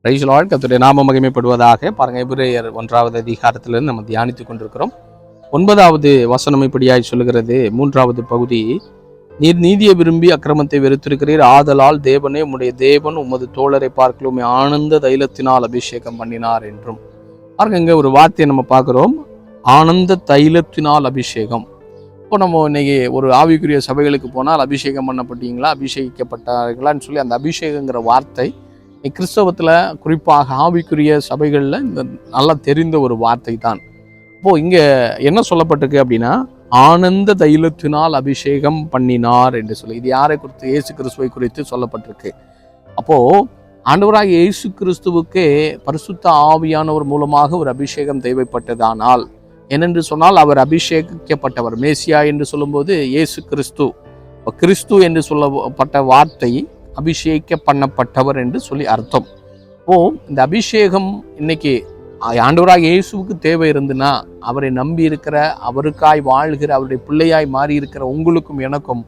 Price Lord. கர்த்தருடைய நாமம் மகிமைப்படுவதாக. பாருங்க, எபிரேயர் 1வது அதிகாரத்திலிருந்து நம்ம தியானித்துக் கொண்டிருக்கிறோம். 9வது வசனம் இப்படியாய் சொல்லுகிறது. 3வது பகுதி, நீர் நீதியை விரும்பி அக்கிரமத்தை வெறுத்திருக்கிறீர், ஆதலால் தேவனே உம்முடைய தேவன் உமது தோழரை பார்க்கலும் ஆனந்த தைலத்தினால் அபிஷேகம் பண்ணினார் என்றும். பாருங்க, இங்க ஒரு வார்த்தையை நம்ம பார்க்கிறோம், ஆனந்த தைலத்தினால் அபிஷேகம். இப்போ நம்ம இன்னைக்கு ஒரு ஆவிக்குரிய சபைகளுக்கு போனால் அபிஷேகம் பண்ணப்பட்டீங்களா, அபிஷேகிக்கப்பட்டார்களான்னு சொல்லி அந்த அபிஷேகங்கிற வார்த்தை கிறிஸ்தவத்தில் குறிப்பாக ஆவிக்குரிய சபைகளில் இந்த நல்லா தெரிந்த ஒரு வார்த்தை தான். இப்போது இங்கே என்ன சொல்லப்பட்டிருக்கு அப்படின்னா, ஆனந்த தைலத்தினால் அபிஷேகம் பண்ணினார் என்று சொல்லி, இது யாரை குறித்து? இயேசு கிறிஸ்துவை குறித்து சொல்லப்பட்டிருக்கு. அப்போது ஆண்டவராக இயேசு கிறிஸ்துவுக்கே பரிசுத்த ஆவியானவர் மூலமாக ஒரு அபிஷேகம் தேவைப்பட்டதானால், ஏனென்று சொன்னால் அவர் அபிஷேகிக்கப்பட்டவர். மேசியா என்று சொல்லும்போது இயேசு கிறிஸ்து, கிறிஸ்து என்று சொல்லப்பட்ட வார்த்தை அபிஷேக பண்ணப்பட்டவர் என்று சொல்லி அர்த்தம். இந்த அபிஷேகம் இன்னைக்கு ஆண்டவராக இயேசுவுக்கு தேவை இருந்துன்னா, அவரை நம்பி இருக்கிற, அவருக்காய் வாழ்கிற, அவருடைய பிள்ளையாய் மாறி இருக்கிற உங்களுக்கும் எனக்கும்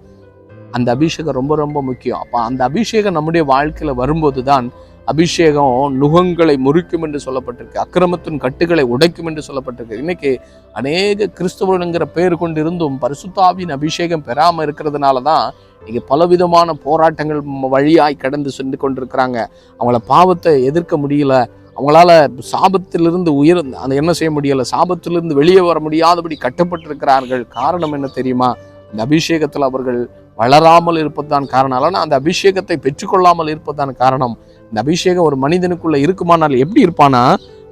அந்த அபிஷேகம் ரொம்ப ரொம்ப முக்கியம். அப்போ அந்த அபிஷேகம் நம்முடைய வாழ்க்கையில் வரும்போது தான் அபிஷேகம் நுகங்களை முறிக்கும் என்று சொல்லப்பட்டிருக்கு, அக்கிரமத்தின் கட்டுகளை உடைக்கும் என்று சொல்லப்பட்டிருக்கு. இன்னைக்கு அநேக கிறிஸ்தவனுங்கிற பெயர் கொண்டு இருந்தும் பரிசுத்தாவின் அபிஷேகம் பெறாமல் இருக்கிறதுனால தான் இங்கே பலவிதமான போராட்டங்கள் வழியாய் கடந்து சென்று கொண்டிருக்கிறாங்க. அவங்கள பாவத்தை எதிர்க்க முடியல, அவங்களால சாபத்திலிருந்து அந்த என்ன செய்ய முடியலை, சாபத்திலிருந்து வெளியே வர முடியாதபடி கட்டப்பட்டிருக்கிறார்கள். காரணம் என்ன தெரியுமா? இந்த அபிஷேகத்தில் அவர்கள் வளராமல் இருப்பதுதான் காரணம். ஆனால் அந்த அபிஷேகத்தை பெற்றுக்கொள்ளாமல் இருப்பதுதான் காரணம். இந்த அபிஷேகம் ஒரு மனிதனுக்குள்ள இருக்குமானால் எப்படி இருப்பானா,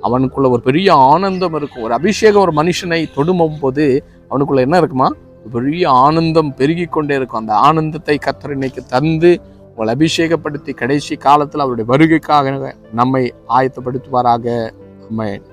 அவனுக்குள்ள ஒரு பெரிய ஆனந்தம் இருக்கும். ஒரு அபிஷேகம் ஒரு மனுஷனை தொடுமும் போது அவனுக்குள்ள என்ன இருக்குமா? பெரிய ஆனந்தம் பெருகி கொண்டே இருக்கும். அந்த ஆனந்தத்தை கர்த்தர் இன்னைக்கு தந்து உங்களை அபிஷேகப்படுத்தி கடைசி காலத்தில் அவருடைய வருகைக்காக நம்மை ஆயத்தப்படுத்துவாராக. ஆமென்.